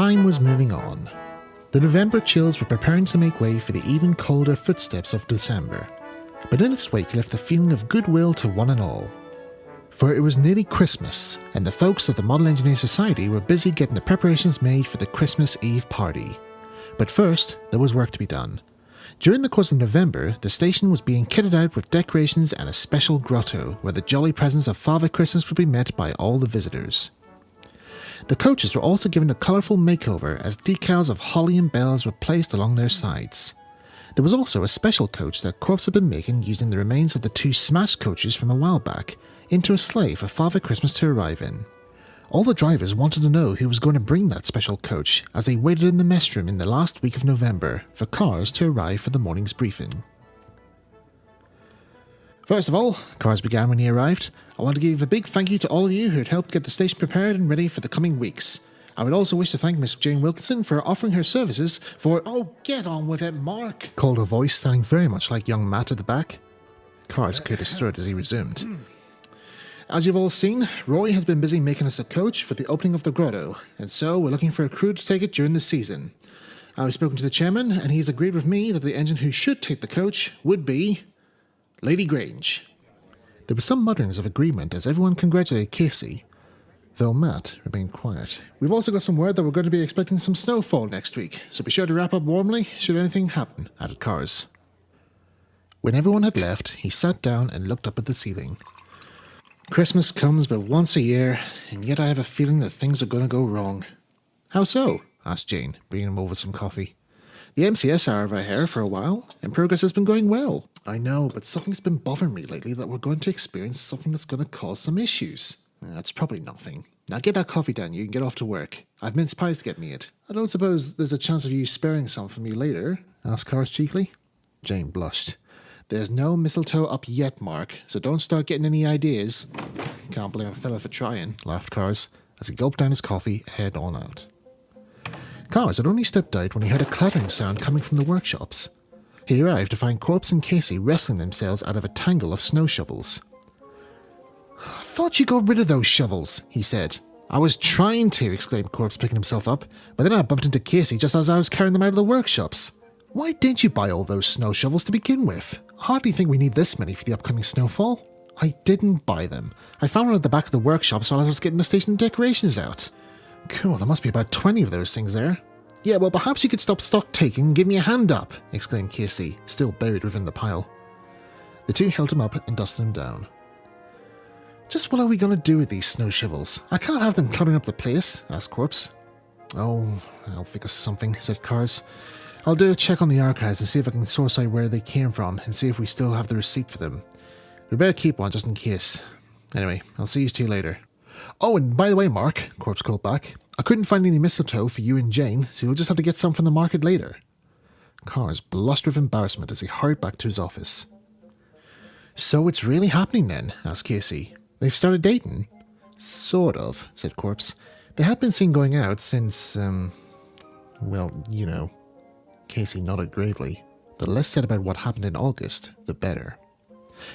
Time was moving on. The November chills were preparing to make way for the even colder footsteps of December, but in its wake left the feeling of goodwill to one and all. For it was nearly Christmas, and the folks of the Model Engineer Society were busy getting the preparations made for the Christmas Eve party. But first, there was work to be done. During the course of November, the station was being kitted out with decorations and a special grotto, where the jolly presence of Father Christmas would be met by all the visitors. The coaches were also given a colourful makeover as decals of holly and bells were placed along their sides. There was also a special coach that Corpse had been making using the remains of the two smashed coaches from a while back into a sleigh for Father Christmas to arrive in. All the drivers wanted to know who was going to bring that special coach as they waited in the mess room in the last week of November for cars to arrive for the morning's briefing. First of all, cars began when he arrived. I want to give a big thank you to all of you who had helped get the station prepared and ready for the coming weeks. I would also wish to thank Miss Jane Wilkinson for offering her services for— "Oh, get on with it, Mark," called a voice sounding very much like young Matt at the back. Cars cleared his throat as he resumed. As you've all seen, Roy has been busy making us a coach for the opening of the grotto, and so we're looking for a crew to take it during the season. I've spoken to the chairman, and he's agreed with me that the engine who should take the coach would be Lady Grange. There were some mutterings of agreement as everyone congratulated Casey, though Matt remained quiet. We've also got some word that we're going to be expecting some snowfall next week, so be sure to wrap up warmly should anything happen, added Cars. When everyone had left, he sat down and looked up at the ceiling. Christmas comes but once a year, and yet I have a feeling that things are going to go wrong. How so? Asked Jane, bringing him over some coffee. The MCS hour I heard for a while, and progress has been going well. I know, but something's been bothering me lately that we're going to experience something that's going to cause some issues. That's probably nothing. Now get that coffee down, you can get off to work. I've mince pies to get me it. I don't suppose there's a chance of you sparing some for me later? Asked Cars cheekily. Jane blushed. There's no mistletoe up yet, Mark, so don't start getting any ideas. Can't blame a fella for trying, laughed Cars, as he gulped down his coffee and headed on out. Cars had only stepped out when he heard a clattering sound coming from the workshops. He arrived to find Corpse and Casey wrestling themselves out of a tangle of snow shovels. "Thought you got rid of those shovels," he said. "I was trying to," exclaimed Corpse, picking himself up, "but then I bumped into Casey just as I was carrying them out of the workshops. Why didn't you buy all those snow shovels to begin with? I hardly think we need this many for the upcoming snowfall." "I didn't buy them. I found one at the back of the workshops while I was getting the station decorations out." "Cool, there must be about 20 of those things there." "Yeah, well, perhaps you could stop stock taking and give me a hand up," exclaimed Casey, still buried within the pile. The two held him up and dusted him down. "Just what are we going to do with these snow shovels? I can't have them cluttering up the place," asked Corpse. "Oh, I'll think of something," said Cars. "I'll do a check on the archives and see if I can source out where they came from and see if we still have the receipt for them. We better keep one just in case. Anyway, I'll see you two later." "Oh, and by the way, Mark," Corpse called back, "I couldn't find any mistletoe for you and Jane, so you'll just have to get some from the market later." Cars blushed with embarrassment as he hurried back to his office. "So it's really happening then?" asked Casey. "They've started dating?" "Sort of," said Corpse. "They have been seen going out since, well, you know." Casey nodded gravely. The less said about what happened in August, the better.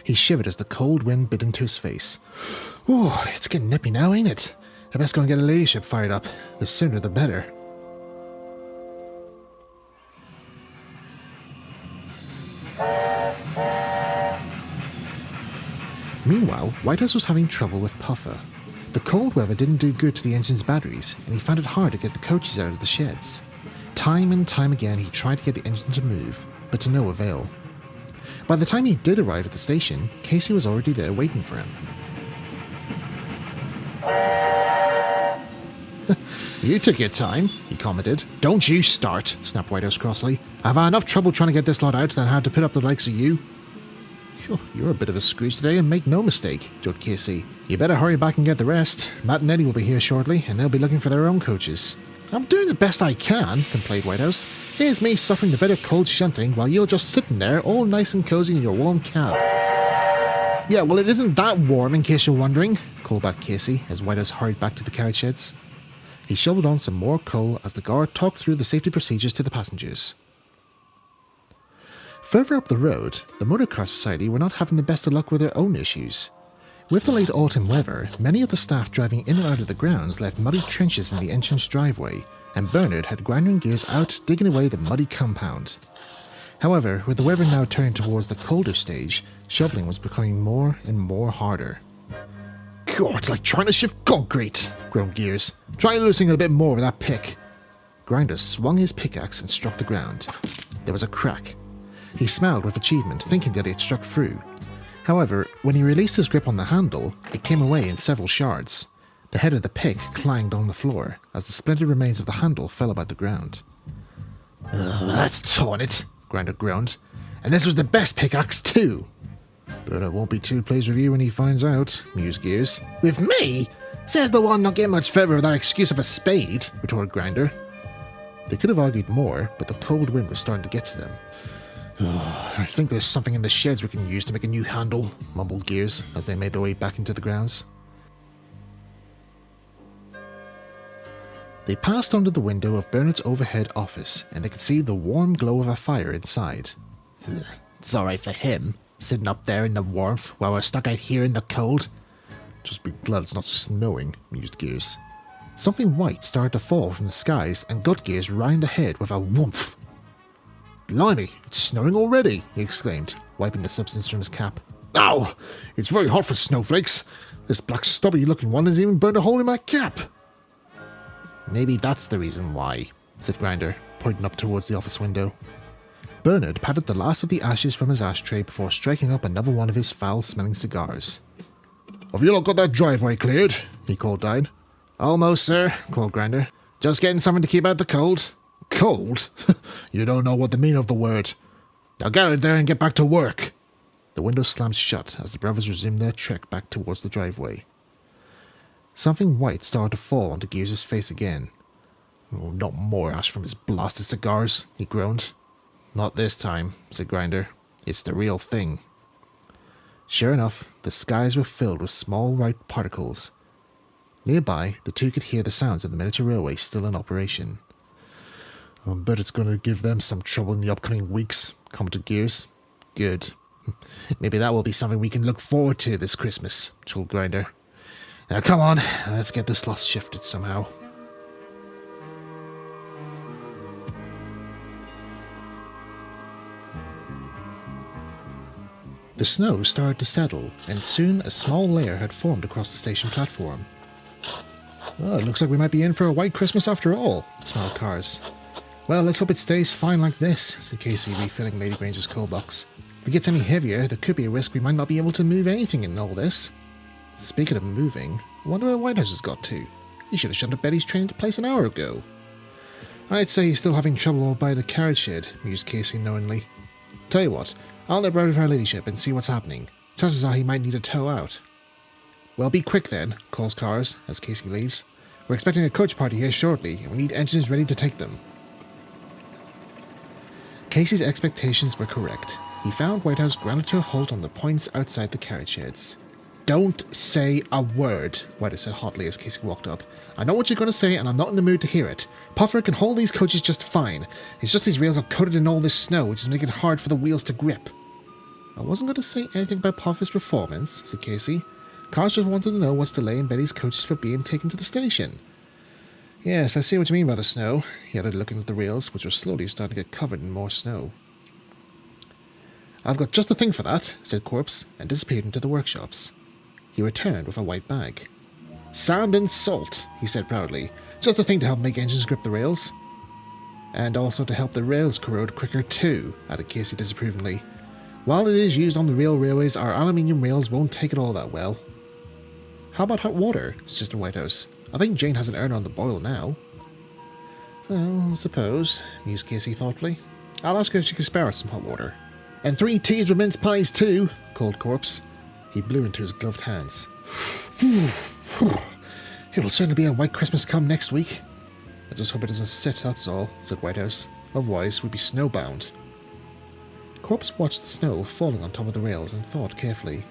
He shivered as the cold wind bit into his face. "Ooh, it's getting nippy now, ain't it? I best go and get a ladyship fired up. The sooner the better." Meanwhile, Whitehouse was having trouble with Puffer. The cold weather didn't do good to the engine's batteries, and he found it hard to get the coaches out of the sheds. Time and time again he tried to get the engine to move, but to no avail. By the time he did arrive at the station, Casey was already there waiting for him. "You took your time," he commented. "Don't you start," snapped Whitehouse crossly. "I've had enough trouble trying to get this lot out than I had to put up the likes of you." "You're a bit of a Scrooge today, and make no mistake," joked Casey. "You better hurry back and get the rest. Matt and Eddie will be here shortly, and they'll be looking for their own coaches." "I'm doing the best I can," complained Whitehouse. "Here's me suffering the bitter cold shunting while you're just sitting there all nice and cozy in your warm cab." "Yeah, well, it isn't that warm, in case you're wondering," called back Casey as Whitehouse hurried back to the carriage sheds. He shoveled on some more coal as the guard talked through the safety procedures to the passengers. Further up the road, the Motorcar Society were not having the best of luck with their own issues. With the late autumn weather, many of the staff driving in and out of the grounds left muddy trenches in the engine's driveway, and Bernard had Grinder and Gears out digging away the muddy compound. However, with the weather now turning towards the colder stage, shoveling was becoming more and more harder. God, it's like trying to shift concrete, groaned Gears. Try loosening it a bit more with that pick. Grinder swung his pickaxe and struck the ground. There was a crack. He smiled with achievement, thinking that he had struck through. However, when he released his grip on the handle, it came away in several shards. The head of the pick clanged on the floor, as the splintered remains of the handle fell about the ground. That's torn it, Grinder groaned. And this was the best pickaxe too. But I won't be too pleased with you when he finds out, mused Gears. With me? Says the one not getting much further with that excuse of a spade, retorted Grinder. They could have argued more, but the cold wind was starting to get to them. I think there's something in the sheds we can use to make a new handle, mumbled Gears as they made their way back into the grounds. They passed under the window of Bernard's overhead office, and they could see the warm glow of a fire inside. It's alright for him, sitting up there in the warmth while we're stuck out here in the cold. Just be glad it's not snowing, mused Gears. Something white started to fall from the skies and got Gears round ahead with a whoomph. Blimey, it's snowing already, he exclaimed, wiping the substance from his cap. Ow! It's very hot for snowflakes. This black stubby looking one has even burned a hole in my cap. Maybe that's the reason why, said Grinder, pointing up towards the office window. Bernard patted the last of the ashes from his ashtray before striking up another one of his foul-smelling cigars. Have you not got that driveway cleared? He called down. Almost, sir, called Grinder. Just getting something to keep out the cold. Cold? You don't know what the meaning of the word. Now get out there and get back to work. The window slammed shut as the brothers resumed their trek back towards the driveway. Something white started to fall onto Gears' face again. Oh, not more ash from his blasted cigars, he groaned. Not this time, said Grinder. It's the real thing. Sure enough, the skies were filled with small white particles. Nearby, the two could hear the sounds of the miniature railway still in operation. I bet it's going to give them some trouble in the upcoming weeks, commented Gears. Good. Maybe that will be something we can look forward to this Christmas, told Grinder. Now come on, let's get this lot shifted somehow. The snow started to settle, and soon a small layer had formed across the station platform. Oh, it looks like we might be in for a white Christmas after all, smiled Cars. Well, let's hope it stays fine like this, said Casey, refilling Lady Granger's coal box. If it gets any heavier, there could be a risk we might not be able to move anything in all this. Speaking of moving, I wonder where Whitehouse has got to. He should have shut up Betty's train into place an hour ago. I'd say he's still having trouble by the carriage shed, mused Casey knowingly. Tell you what, I'll nip round with her ladyship and see what's happening. Chances are he might need a tow out. Well, be quick then, calls Cars, as Casey leaves. We're expecting a coach party here shortly, and we need engines ready to take them. Casey's expectations were correct. He found Whitehouse grounded to a halt on the points outside the carriage sheds. Don't say a word, Whitehouse said hotly as Casey walked up. I know what you're going to say, and I'm not in the mood to hear it. Puffer can hold these coaches just fine. It's just these rails are coated in all this snow, which is making it hard for the wheels to grip. I wasn't going to say anything about Puffer's performance, said Casey. Cars just wanted to know what's delaying Betty's coaches for being taken to the station. Yes, I see what you mean by the snow, he added, looking at the rails, which were slowly starting to get covered in more snow. I've got just the thing for that, said Corpse, and disappeared into the workshops. He returned with a white bag. Sand and salt, he said proudly. Just a thing to help make engines grip the rails. And also to help the rails corrode quicker too, added Casey disapprovingly. While it is used on the real railways, our aluminium rails won't take it all that well. How about hot water, suggested Whitehouse. I think Jane has an urn on the boil now. Well, I suppose, mused Casey thoughtfully. I'll ask her if she can spare us some hot water. And 3 teas with mince pies too, called Corpse. He blew into his gloved hands. It will certainly be a white Christmas come next week. I just hope it doesn't sit, that's all, said Whitehouse. Otherwise, we'd be snowbound. Corpse watched the snow falling on top of the rails and thought carefully.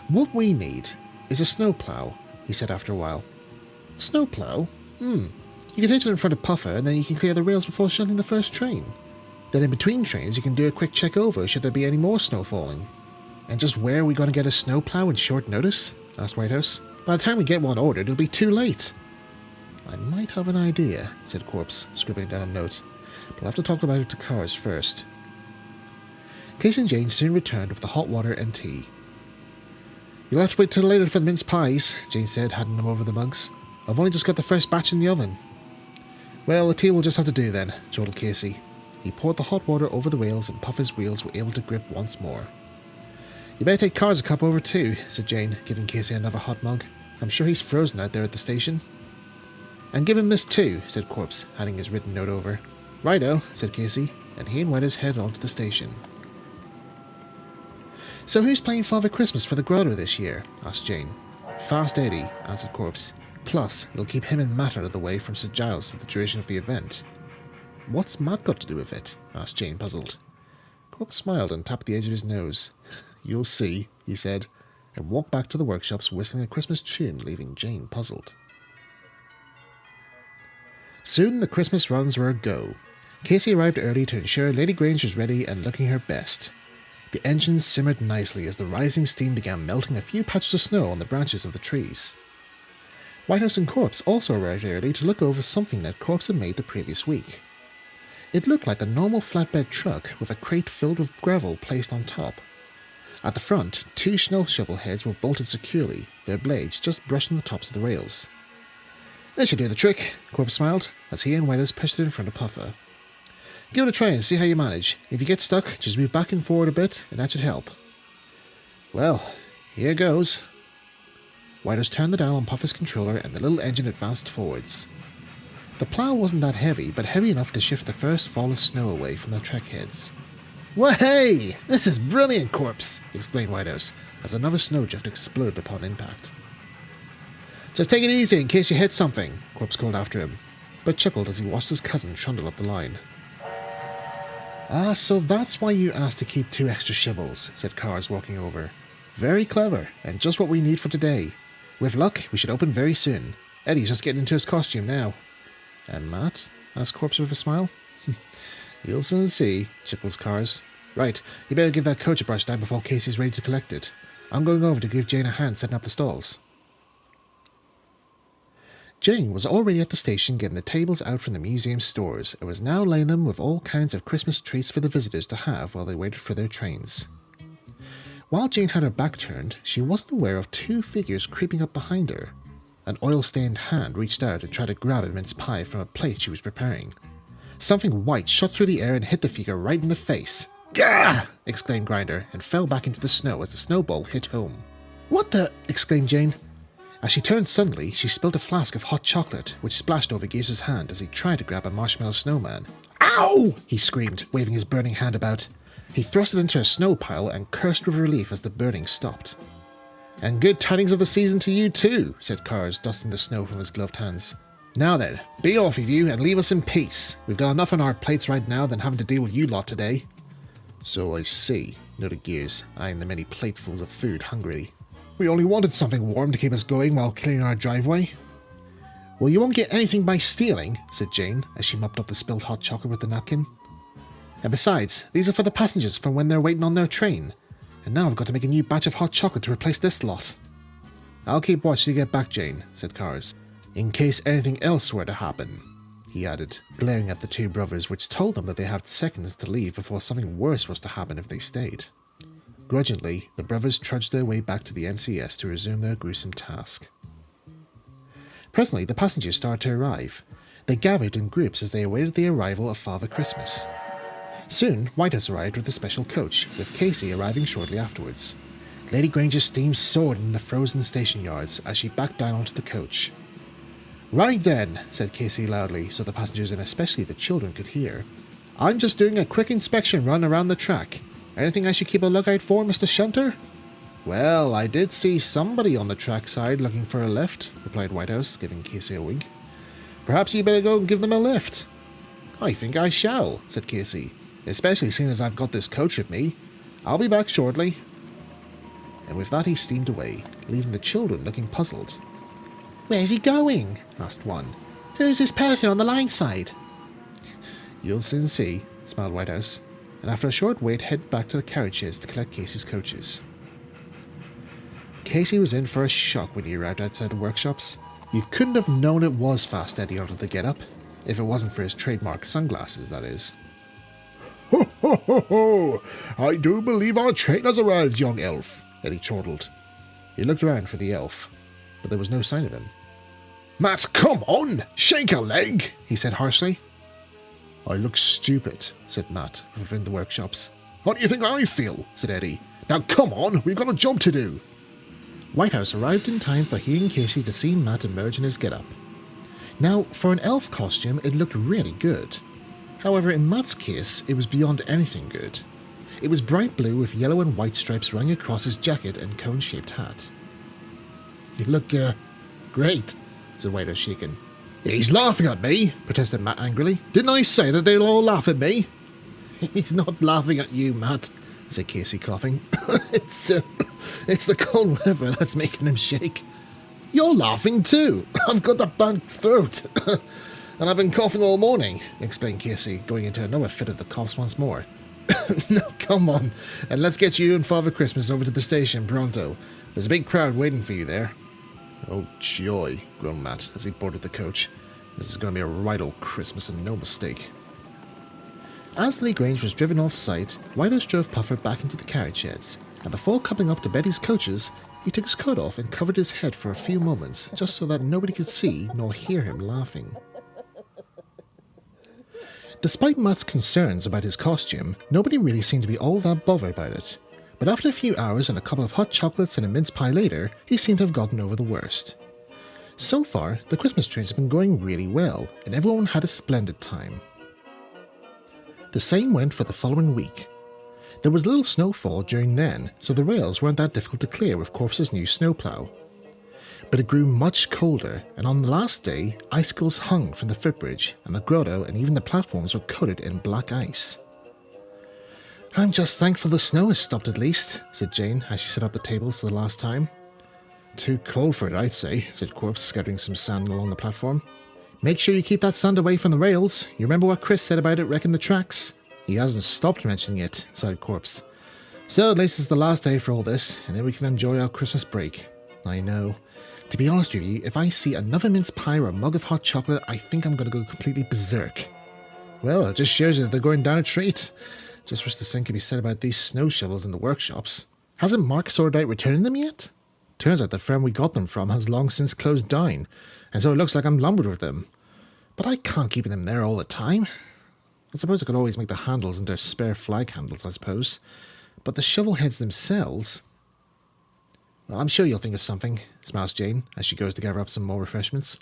What we need is a snowplow, he said after a while. A snowplow? You can hitch it in front of Puffer and then you can clear the rails before shutting the first train. Then in between trains you can do a quick check over should there be any more snow falling. And just where are we going to get a snowplow in short notice? Asked Whitehouse. By the time we get one ordered, it'll be too late. I might have an idea, said Corpse, scribbling down a note, but I'll have to talk about it to Cars first. Casey and Jane soon returned with the hot water and tea. You'll have to wait till later for the mince pies, Jane said, handing them over the mugs. I've only just got the first batch in the oven. Well, the tea will just have to do then, chortled Casey. He poured the hot water over the wheels and Puffer's wheels were able to grip once more. You better take Cars a cup over too, said Jane, giving Casey another hot mug. I'm sure he's frozen out there at the station. And give him this too, said Corpse, handing his written note over. Righto, said Casey, and he and Weathers headed on to the station. So who's playing Father Christmas for the grotto this year? Asked Jane. Fast Eddie, answered Corpse. Plus, it'll keep him and Matt out of the way from Sir Giles for the duration of the event. What's Matt got to do with it? Asked Jane, puzzled. Corpse smiled and tapped the edge of his nose. You'll see, he said, and walked back to the workshops whistling a Christmas tune, leaving Jane puzzled. Soon the Christmas runs were a go. Casey arrived early to ensure Lady Grange was ready and looking her best. The engines simmered nicely as the rising steam began melting a few patches of snow on the branches of the trees. Whitehouse and Corpse also arrived early to look over something that Corpse had made the previous week. It looked like a normal flatbed truck with a crate filled with gravel placed on top. At the front, 2 snow shovel heads were bolted securely, their blades just brushing the tops of the rails. This should do the trick, Corpse smiled, as he and Whitehouse pushed it in front of Puffer. Give it a try and see how you manage. If you get stuck, just move back and forward a bit, and that should help. Well, here goes. Whitehouse turned the dial on Puffer's controller and the little engine advanced forwards. The plough wasn't that heavy, but heavy enough to shift the first fall of snow away from the trek heads. Wahey! This is brilliant, Corpse! Exclaimed Whitehouse, as another snowdrift exploded upon impact. Just take it easy in case you hit something, Corpse called after him, but chuckled as he watched his cousin trundle up the line. Ah, so that's why you asked to keep 2 extra shovels, said Cars, walking over. Very clever, and just what we need for today. With luck, we should open very soon. Eddie's just getting into his costume now. And Matt? Asked Corpse with a smile. You'll soon see, chuckled Cars. Right, you better give that coach a brush down before Casey's ready to collect it. I'm going over to give Jane a hand setting up the stalls. Jane was already at the station getting the tables out from the museum stores and was now laying them with all kinds of Christmas treats for the visitors to have while they waited for their trains. While Jane had her back turned, she wasn't aware of 2 figures creeping up behind her. An oil-stained hand reached out and tried to grab a mince pie from a plate she was preparing. Something white shot through the air and hit the figure right in the face. Gah! Exclaimed Grinder, and fell back into the snow as the snowball hit home. What the? Exclaimed Jane. As she turned suddenly, she spilled a flask of hot chocolate, which splashed over Gears's hand as he tried to grab a marshmallow snowman. Ow! He screamed, waving his burning hand about. He thrust it into a snow pile and cursed with relief as the burning stopped. And good tidings of the season to you too, said Cars, dusting the snow from his gloved hands. Now then, be off of you and leave us in peace. We've got enough on our plates right now than having to deal with you lot today. So I see, noted Gears, eyeing the many platefuls of food hungrily. We only wanted something warm to keep us going while clearing our driveway. Well, you won't get anything by stealing, said Jane, as she mopped up the spilled hot chocolate with the napkin. And besides, these are for the passengers from when they're waiting on their train. And now I've got to make a new batch of hot chocolate to replace this lot. I'll keep watch till you get back, Jane, said Cars, in case anything else were to happen, he added, glaring at the 2 brothers, which told them that they had seconds to leave before something worse was to happen if they stayed. Grudgingly, the brothers trudged their way back to the MCS to resume their gruesome task. Presently, the passengers started to arrive. They gathered in groups as they awaited the arrival of Father Christmas. Soon, Whitehouse arrived with a special coach, with Casey arriving shortly afterwards. Lady Grange's steam soared in the frozen station yards as she backed down onto the coach. Right then, said Casey loudly, so the passengers and especially the children could hear. I'm just doing a quick inspection run around the track. Anything I should keep a lookout for, Mr. Shunter? Well, I did see somebody on the track side looking for a lift, replied Whitehouse, giving Casey a wink. Perhaps you better go and give them a lift. I think I shall, said Casey, especially seeing as I've got this coach with me. I'll be back shortly. And with that he steamed away, leaving the children looking puzzled. Where's he going? Asked one. Who's this person on the line side? You'll soon see, smiled Whitehouse, and after a short wait headed back to the carriages to collect Casey's coaches. Casey was in for a shock when he arrived outside the workshops. You couldn't have known it was Fast Eddie under the get-up, if it wasn't for his trademark sunglasses, that is. Ho, ho, ho, ho! I do believe our train has arrived, young elf, Eddie chortled. He looked around for the elf, but there was no sign of him. Matt, come on! Shake a leg, he said harshly. I look stupid, said Matt, within the workshops. How do you think I feel? Said Eddie. Now come on, we've got a job to do. Whitehouse arrived in time for he and Casey to see Matt emerge in his get-up. Now, for an elf costume, it looked really good. However, in Matt's case, it was beyond anything good. It was bright blue with yellow and white stripes running across his jacket and cone-shaped hat. You look, great, said Whitehouse, shaking. He's laughing at me, protested Matt angrily. Didn't I say that they'll all laugh at me? He's not laughing at you, Matt, said Casey, coughing. It's the cold weather that's making him shake. You're laughing too. I've got a bad throat. And I've been coughing all morning, explained Casey, going into another fit of the coughs once more. No, come on, and let's get you and Father Christmas over to the station pronto. There's a big crowd waiting for you there. Oh, joy, groaned Matt as he boarded the coach. This is going to be a right old Christmas and no mistake. As Lee Grange was driven off-site, Whitehouse drove Puffer back into the carriage sheds, and before coming up to Betty's coaches, he took his coat off and covered his head for a few moments, just so that nobody could see nor hear him laughing. Despite Matt's concerns about his costume, nobody really seemed to be all that bothered about it. But after a few hours and a couple of hot chocolates and a mince pie later, he seemed to have gotten over the worst. So far, the Christmas trains have been going really well, and everyone had a splendid time. The same went for the following week. There was little snowfall during then, so the rails weren't that difficult to clear with Corpse's new snowplow. But it grew much colder, and on the last day, icicles hung from the footbridge, and the grotto and even the platforms were coated in black ice. I'm just thankful the snow has stopped at least, said Jane as she set up the tables for the last time. Too cold for it, I'd say, said Corpse, scattering some sand along the platform. Make sure you keep that sand away from the rails. You remember what Chris said about it wrecking the tracks? He hasn't stopped mentioning it, sighed Corpse. So at least it's the last day for all this, and then we can enjoy our Christmas break. I know. To be honest with you, if I see another mince pie or a mug of hot chocolate, I think I'm going to go completely berserk. Well, it just shows you that they're going down a treat. Just wish the same could be said about these snow shovels in the workshops. Hasn't Mark sorted out returning them yet? Turns out the firm we got them from has long since closed down, and so it looks like I'm lumbered with them. But I can't keep them there all the time. I suppose I could always make the handles into spare flag handles, I suppose. But the shovel heads themselves... Well, I'm sure you'll think of something, smiles Jane, as she goes to gather up some more refreshments.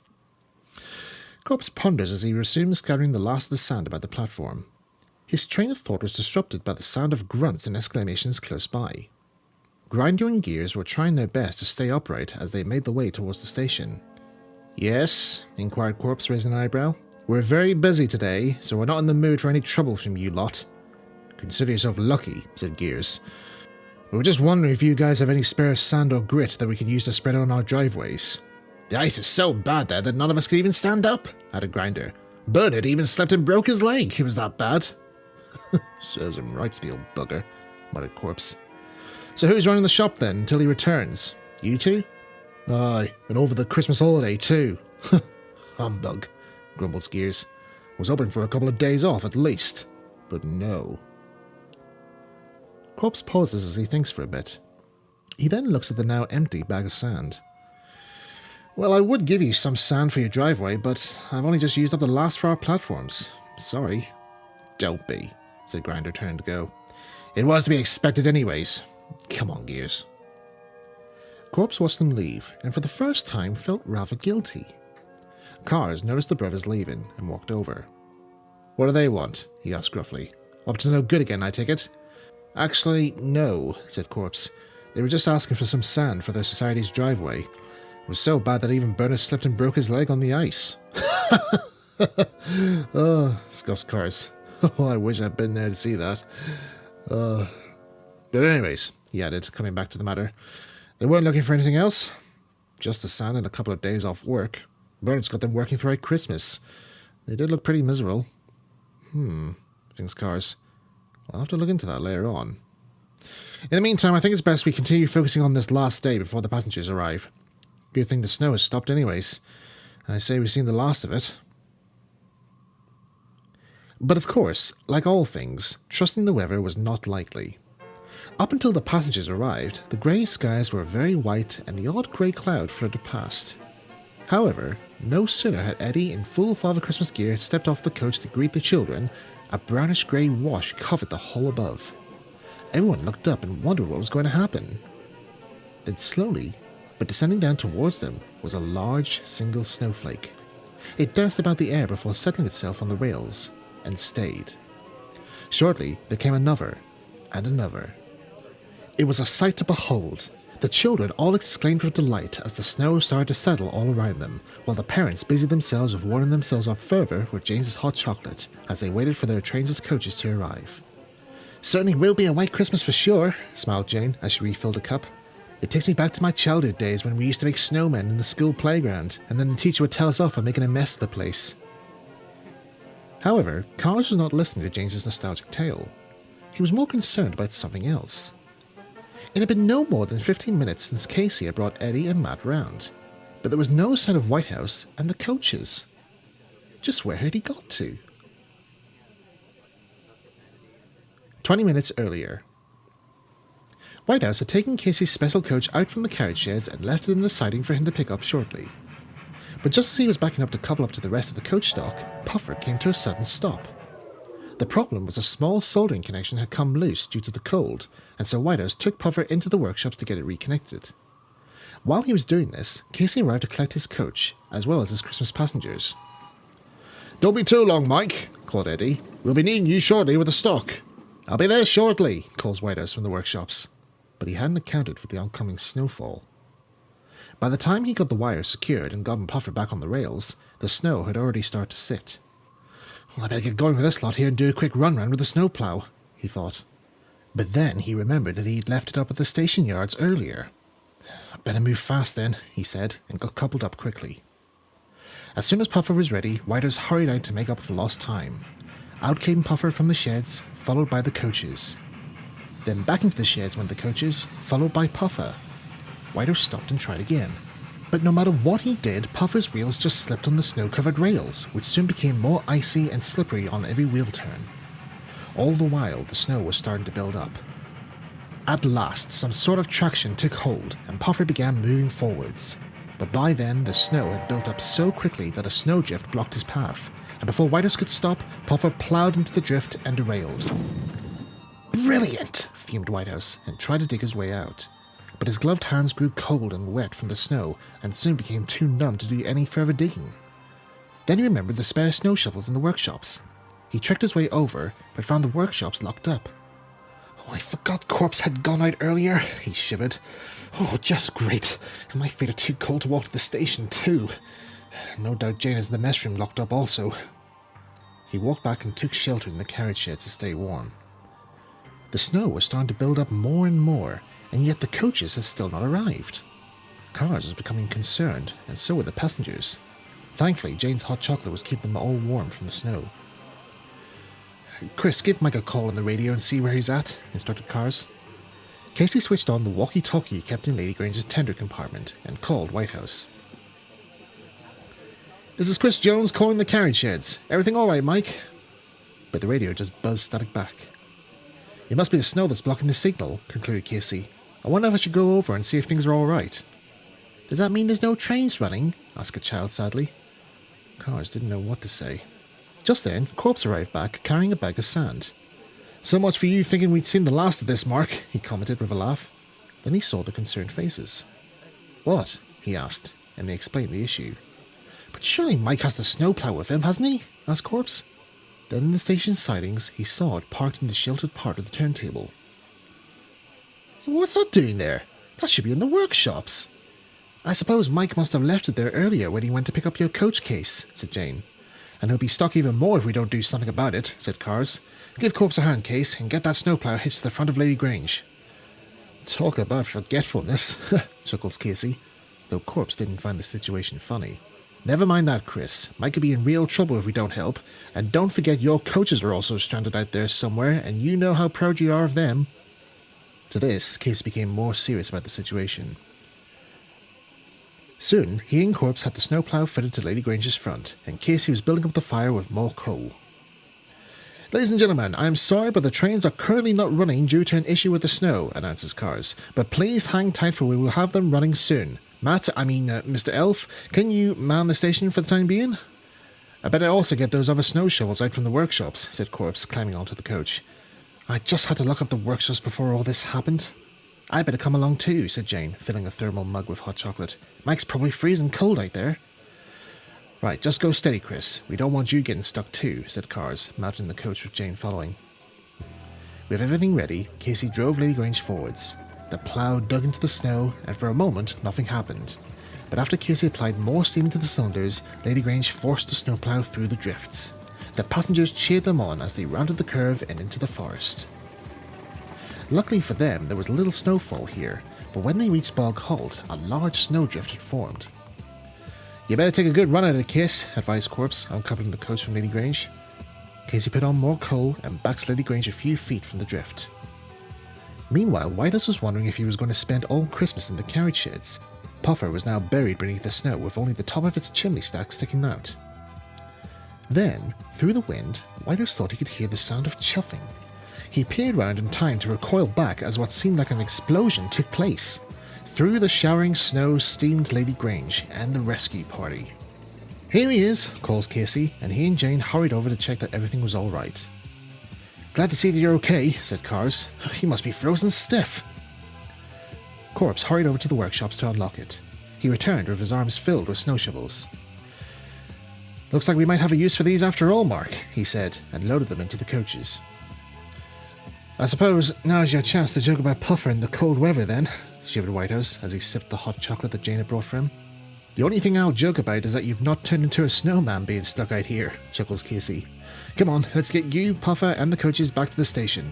Corpse ponders as he resumes scattering the last of the sand about the platform. His train of thought was disrupted by the sound of grunts and exclamations close by. Grinder and Gears were trying their best to stay upright as they made the way towards the station. Yes, inquired Corpse, raising an eyebrow. We're very busy today, so we're not in the mood for any trouble from you lot. Consider yourself lucky, said Gears. We were just wondering if you guys have any spare sand or grit that we could use to spread on our driveways. The ice is so bad there that none of us could even stand up, added Grinder. Bernard even slept and broke his leg, it was that bad. Serves him right, the old bugger, muttered Corpse. So who's running the shop then, until he returns? You two? Aye, and over the Christmas holiday too. Humbug, grumbled Gears. Was hoping for a couple of days off at least, but no. Corpse pauses as he thinks for a bit. He then looks at the now empty bag of sand. Well, I would give you some sand for your driveway, but I've only just used up the last for our platforms. Sorry. Don't be, said Grinder, turning to go. It was to be expected anyways. Come on, Gears. Corpse watched them leave, and for the first time felt rather guilty. Cars noticed the brothers leaving and walked over. What do they want? He asked gruffly. Up to no good again, I take it? Actually, no, said Corpse. They were just asking for some sand for their society's driveway. It was so bad that even Bernard slipped and broke his leg on the ice. Oh, scoffs Cars. Oh, I wish I'd been there to see that. But anyways, he added, coming back to the matter, they weren't looking for anything else. Just the sand and a couple of days off work. Bernard's got them working throughout Christmas. They did look pretty miserable. Thinks Cars. I'll have to look into that later on. In the meantime, I think it's best we continue focusing on this last day before the passengers arrive. Good thing the snow has stopped anyways. I say we've seen the last of it. But of course, like all things, trusting the weather was not likely. Up until the passengers arrived, the grey skies were very white and the odd grey cloud floated past. However, no sooner had Eddie in full Father Christmas gear stepped off the coach to greet the children, a brownish-grey wash covered the hull above. Everyone looked up and wondered what was going to happen. Then slowly, but descending down towards them, was a large single snowflake. It danced about the air before settling itself on the rails, and stayed. Shortly, there came another, and another. It was a sight to behold. The children all exclaimed with delight as the snow started to settle all around them, while the parents busied themselves with warming themselves up further with James's hot chocolate as they waited for their trains as coaches to arrive. "Certainly will be a white Christmas for sure," smiled Jane as she refilled a cup. "It takes me back to my childhood days when we used to make snowmen in the school playground, and then the teacher would tell us off for making a mess of the place." However, Carlos was not listening to James's nostalgic tale. He was more concerned about something else. It had been no more than 15 minutes since Casey had brought Eddie and Matt round, but there was no sign of Whitehouse and the coaches. Just where had he got to? 20 minutes earlier. Whitehouse had taken Casey's special coach out from the carriage sheds and left it in the siding for him to pick up shortly. But just as he was backing up to couple up to the rest of the coach stock, Puffer came to a sudden stop. The problem was a small soldering connection had come loose due to the cold, and so Whitehouse took Puffer into the workshops to get it reconnected. While he was doing this, Casey arrived to collect his coach, as well as his Christmas passengers. "Don't be too long, Mike," called Eddie. "We'll be needing you shortly with the stock." "I'll be there shortly," calls Whitehouse from the workshops. But he hadn't accounted for the oncoming snowfall. By the time he got the wires secured and gotten Puffer back on the rails, the snow had already started to sit. "Well, I better get going with this lot here and do a quick run round with the snowplow," he thought. But then he remembered that he'd left it up at the station yards earlier. "Better move fast then," he said, and got coupled up quickly. As soon as Puffer was ready, Whitehouse hurried out to make up for lost time. Out came Puffer from the sheds, followed by the coaches. Then back into the sheds went the coaches, followed by Puffer. Whitehouse stopped and tried again. But no matter what he did, Puffer's wheels just slipped on the snow-covered rails, which soon became more icy and slippery on every wheel turn. All the while, the snow was starting to build up. At last, some sort of traction took hold, and Puffer began moving forwards. But by then, the snow had built up so quickly that a snowdrift blocked his path, and before Whitehouse could stop, Puffer ploughed into the drift and derailed. "Brilliant!" fumed Whitehouse, and tried to dig his way out. But his gloved hands grew cold and wet from the snow, and soon became too numb to do any further digging. Then he remembered the spare snow shovels in the workshops. He trekked his way over, but found the workshops locked up. "Oh, I forgot Corpse had gone out earlier," he shivered. "Oh, just great. And my feet are too cold to walk to the station, too. No doubt Jane has the mess room locked up also." He walked back and took shelter in the carriage shed to stay warm. The snow was starting to build up more and more, and yet the coaches had still not arrived. Cars was becoming concerned, and so were the passengers. Thankfully, Jane's hot chocolate was keeping them all warm from the snow. "Chris, give Mike a call on the radio and see where he's at," instructed Cars. Casey switched on the walkie-talkie he kept in Lady Grange's tender compartment and called Whitehouse. "This is Chris Jones calling the carriage sheds. Everything all right, Mike?" But the radio just buzzed static back. "It must be the snow that's blocking the signal," concluded Casey. "I wonder if I should go over and see if things are all right." "Does that mean there's no trains running?" asked a child sadly. Cars didn't know what to say. Just then, Corpse arrived back, carrying a bag of sand. "So much for you thinking we'd seen the last of this, Mark," he commented with a laugh. Then he saw the concerned faces. "What?" he asked, and they explained the issue. "But surely Mike has the snowplow with him, hasn't he?" asked Corpse. Then in the station sidings, he saw it parked in the sheltered part of the turntable. "What's that doing there? That should be in the workshops." "I suppose Mike must have left it there earlier when he went to pick up your coach case," said Jane. "And he'll be stuck even more if we don't do something about it," said Cars. "Give Corpse a hand, Case, and get that snowplow hitched to the front of Lady Grange." "Talk about forgetfulness," chuckles Casey, though Corpse didn't find the situation funny. "Never mind that, Chris. Mike could be in real trouble if we don't help. And don't forget your coaches are also stranded out there somewhere, and you know how proud you are of them." To this, Case became more serious about the situation. Soon, he and Corpse had the snowplow fitted to Lady Grange's front, and Casey was building up the fire with more coal. "Ladies and gentlemen, I am sorry, but the trains are currently not running due to an issue with the snow," announces Cars. "But please hang tight for we will have them running soon. Mr. Elf, can you man the station for the time being?" "I better also get those other snow shovels out from the workshops," said Corpse, climbing onto the coach. "I just had to look up the workshops before all this happened." "I better come along too," said Jane, filling a thermal mug with hot chocolate. "Mike's probably freezing cold out there." "Right, just go steady, Chris. We don't want you getting stuck too," said Cars, mounting the coach with Jane following. With everything ready, Casey drove Lady Grange forwards. The plough dug into the snow, and for a moment nothing happened. But after Casey applied more steam into the cylinders, Lady Grange forced the snowplough through the drifts. The passengers cheered them on as they rounded the curve and into the forest. Luckily for them, there was little snowfall here, but when they reached Bog Halt, a large snowdrift had formed. "You better take a good run at it, Case," advised Corpse, uncoupling the coach from Lady Grange. Casey put on more coal and backed Lady Grange a few feet from the drift. Meanwhile, Whitehouse was wondering if he was going to spend all Christmas in the carriage sheds. Puffer was now buried beneath the snow with only the top of its chimney stack sticking out. Then, through the wind, Whitehouse thought he could hear the sound of chuffing. He peered round in time to recoil back as what seemed like an explosion took place. Through the showering snow steamed Lady Grange and the rescue party. "Here he is," calls Casey, and he and Jane hurried over to check that everything was all right. "Glad to see that you're okay," said Cars. "You must be frozen stiff." Corpse hurried over to the workshops to unlock it. He returned with his arms filled with snow shovels. "Looks like we might have a use for these after all, Mark," he said, and loaded them into the coaches. "I suppose now's your chance to joke about Puffer in the cold weather, then," shivered Whitehouse as he sipped the hot chocolate that Jane had brought for him. "The only thing I'll joke about is that you've not turned into a snowman being stuck out here," chuckles Casey. "Come on, let's get you, Puffer, and the coaches back to the station."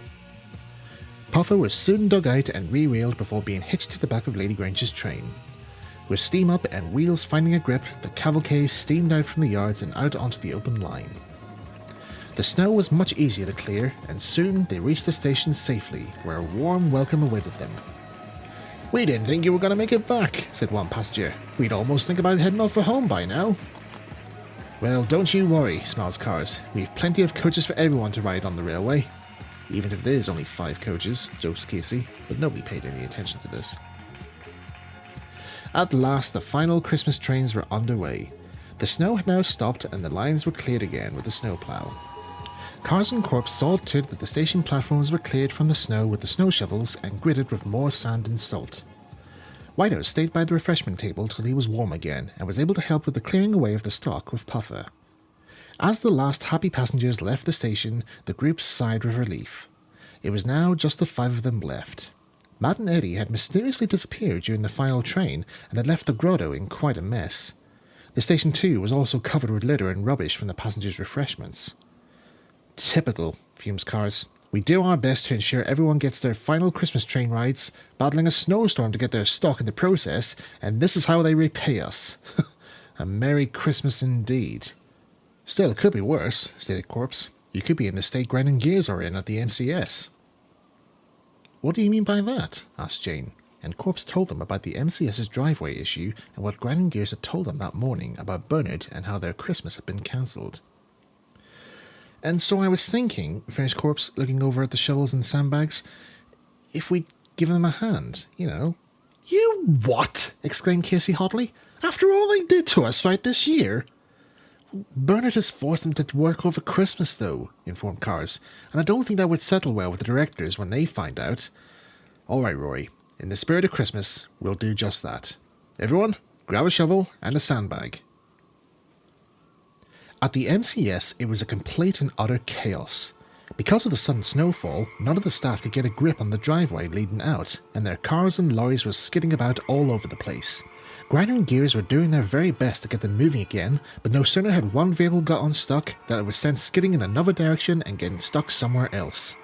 Puffer was soon dug out and re-wheeled before being hitched to the back of Lady Grange's train. With steam up and wheels finding a grip, the cavalcade steamed out from the yards and out onto the open line. The snow was much easier to clear, and soon they reached the station safely, where a warm welcome awaited them. "We didn't think you were going to make it back," said one passenger. "We'd almost think about heading off for home by now." "Well, don't you worry," smiles Cars. "We've plenty of coaches for everyone to ride on the railway." "Even if it is only 5 coaches," jokes Casey, but nobody paid any attention to this. At last, the final Christmas trains were underway. The snow had now stopped and the lines were cleared again with the snowplow. Cars and Corpse saw to it that the station platforms were cleared from the snow with the snow shovels and gridded with more sand and salt. Whitehouse stayed by the refreshment table till he was warm again and was able to help with the clearing away of the stock with Puffer. As the last happy passengers left the station, the group sighed with relief. It was now just the 5 of them left. Matt and Eddie had mysteriously disappeared during the final train and had left the grotto in quite a mess. The station too was also covered with litter and rubbish from the passengers' refreshments. "Typical," fumes Cars. "We do our best to ensure everyone gets their final Christmas train rides, battling a snowstorm to get their stock in the process, and this is how they repay us." A Merry Christmas indeed. "Still, it could be worse," stated Corpse. "You could be in the state grinding gears are in at the MCS." "What do you mean by that?" asked Jane, and Corpse told them about the MCS's driveway issue and what grinding gears had told them that morning about Bernard and how their Christmas had been cancelled. "And so I was thinking," finished Corpse, looking over at the shovels and sandbags, "if we'd give them a hand, you know." "You what?" exclaimed Casey hotly. "After all they did to us right this year?" "Bernard has forced them to work over Christmas, though," informed Cars, "and I don't think that would settle well with the directors when they find out." "All right, Rory. In the spirit of Christmas, we'll do just that. Everyone, grab a shovel and a sandbag." At the MCS, it was a complete and utter chaos. Because of the sudden snowfall, none of the staff could get a grip on the driveway leading out, and their cars and lorries were skidding about all over the place. Grinding gears were doing their very best to get them moving again, but no sooner had one vehicle got unstuck than it was sent skidding in another direction and getting stuck somewhere else.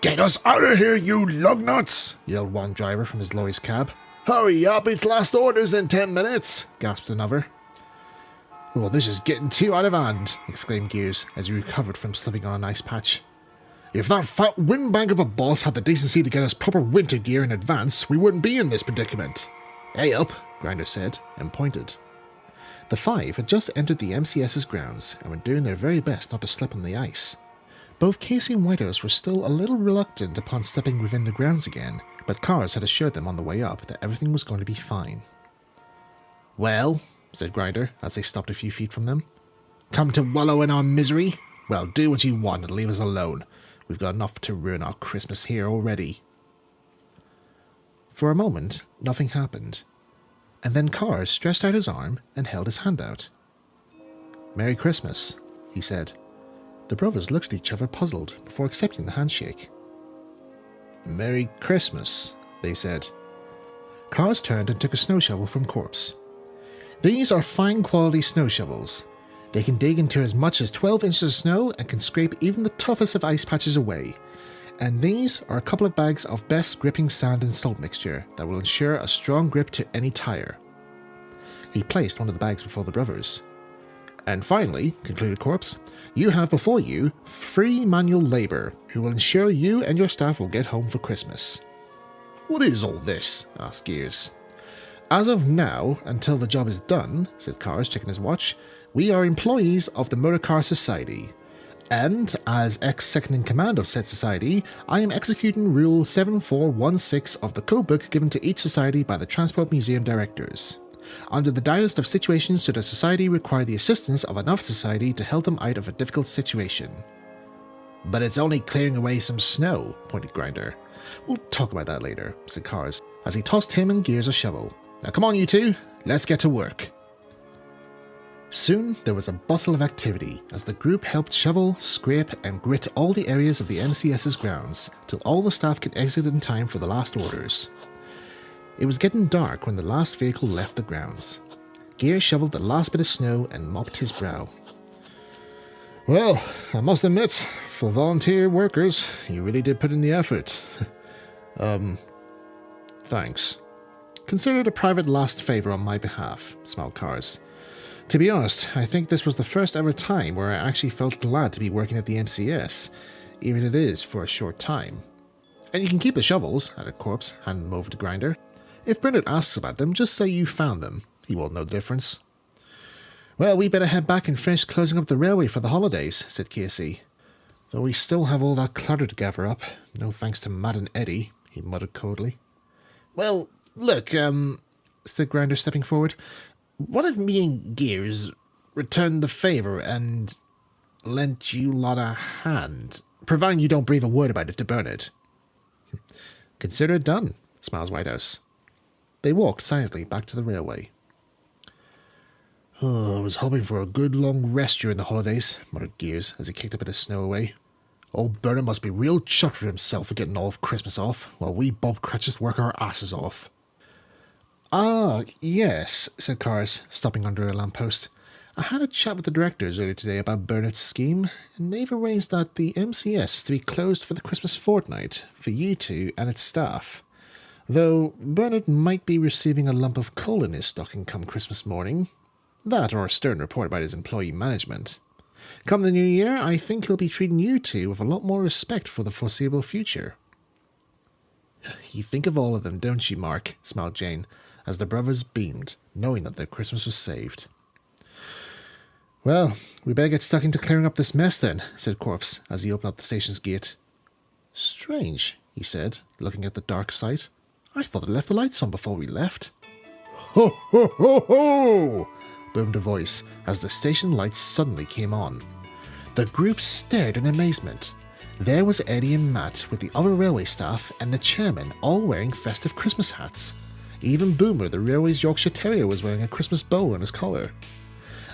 "Get us out of here, you lugnuts!" yelled one driver from his lorry's cab. "Hurry up, it's last orders in 10 minutes, gasped another. "Well, this is getting too out of hand," exclaimed Gears as he recovered from slipping on an ice patch. "If that fat windbag of a boss had the decency to get us proper winter gear in advance, we wouldn't be in this predicament." "Hey up, Grinder said, and pointed. The 5 had just entered the MCS's grounds and were doing their very best not to slip on the ice. Both Casey and Whitehouse were still a little reluctant upon stepping within the grounds again, but Cars had assured them on the way up that everything was going to be fine. "Well," said Grinder as they stopped a few feet from them, "come to wallow in our misery? Well, do what you want and leave us alone. We've got enough to ruin our Christmas here already." For a moment, nothing happened, and then Cars stretched out his arm and held his hand out. "Merry Christmas," he said. The brothers looked at each other puzzled before accepting the handshake. "Merry Christmas," they said. Cars turned and took a snow shovel from Corpse. "These are fine quality snow shovels. They can dig into as much as 12 inches of snow and can scrape even the toughest of ice patches away. And these are a couple of bags of best gripping sand and salt mixture that will ensure a strong grip to any tire." He placed one of the bags before the brothers. "And finally," concluded Corpse, "you have before you free manual labour, who will ensure you and your staff will get home for Christmas." "What is all this?" asked Gears. "As of now, until the job is done," said Cars, checking his watch, "we are employees of the Motor Car Society. And, as ex-second-in-command of said society, I am executing Rule 7416 of the codebook given to each society by the Transport Museum directors. Under the direst of situations should a society require the assistance of another society to help them out of a difficult situation." "But it's only clearing away some snow," pointed Grinder. "We'll talk about that later," said Cars, as he tossed him and Gears a shovel. "Now come on, you two, let's get to work." Soon there was a bustle of activity as the group helped shovel, scrape, and grit all the areas of the MCS's grounds till all the staff could exit in time for the last orders. It was getting dark when the last vehicle left the grounds. Gear shoveled the last bit of snow and mopped his brow. "Well, I must admit, for volunteer workers, you really did put in the effort." Thanks. "Consider it a private last favour on my behalf," smiled Cars. "To be honest, I think this was the first ever time where I actually felt glad to be working at the MCS, even if it is for a short time. And you can keep the shovels," added Corpse, handing them over to Grinder. "If Bernard asks about them, just say you found them. He won't know the difference." "Well, we better head back and finish closing up the railway for the holidays," said Casey. "Though we still have all that clutter to gather up, no thanks to Matt and Eddie," he muttered coldly. "Well, look, said Grinder, stepping forward. "What if me and Gears returned the favour and lent you lot a hand, providing you don't breathe a word about it to Bernard?" "Consider it done," smiles Whitehouse. They walked silently back to the railway. "Oh, I was hoping for a good long rest during the holidays," muttered Gears as he kicked a bit of snow away. "Old Bernard must be real chuffed with himself for getting all of Christmas off, while we Bob Cratchits work our asses off." "Ah, yes," said Cars, stopping under a lamppost. "I had a chat with the directors earlier today about Bernard's scheme, and they've arranged that the MCS is to be closed for the Christmas fortnight for you two and its staff. Though Bernard might be receiving a lump of coal in his stocking come Christmas morning. That or a stern report about his employee management. Come the new year, I think he'll be treating you two with a lot more respect for the foreseeable future." "You think of all of them, don't you, Mark?" smiled Jane, as the brothers beamed, knowing that their Christmas was saved. "Well, we better get stuck into clearing up this mess then," said Corpse, as he opened up the station's gate. "Strange," he said, looking at the dark site. "I thought I left the lights on before we left." "Ho, ho, ho, ho!" boomed a voice, as the station lights suddenly came on. The group stared in amazement. There was Eddie and Matt with the other railway staff and the chairman all wearing festive Christmas hats. Even Boomer, the railway's Yorkshire Terrier, was wearing a Christmas bow on his collar.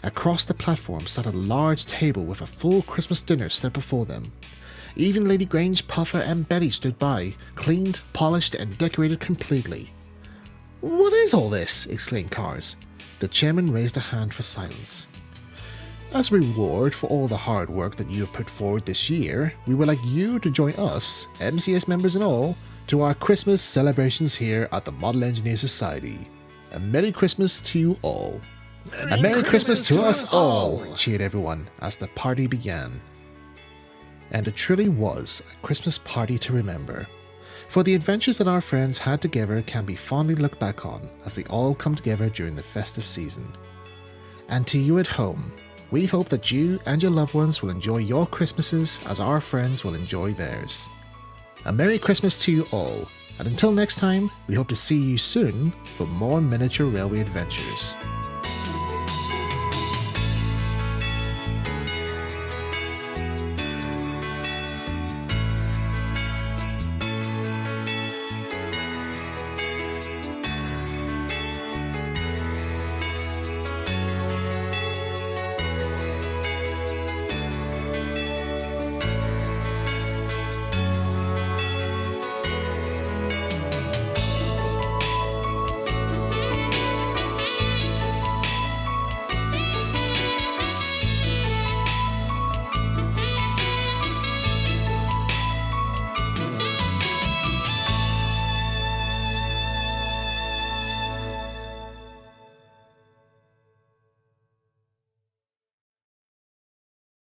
Across the platform sat a large table with a full Christmas dinner set before them. Even Lady Grange, Puffer and Betty stood by, cleaned, polished and decorated completely. "What is all this?" exclaimed Cars. The chairman raised a hand for silence. "As a reward for all the hard work that you have put forward this year, we would like you to join us, MCS members and all, to our Christmas celebrations here at the Model Engineer Society. A Merry Christmas to you all." "A Merry Christmas to us all," cheered everyone as the party began. And it truly was a Christmas party to remember. For the adventures that our friends had together can be fondly looked back on as they all come together during the festive season. And to you at home, we hope that you and your loved ones will enjoy your Christmases as our friends will enjoy theirs. A Merry Christmas to you all, and until next time, we hope to see you soon for more miniature railway adventures.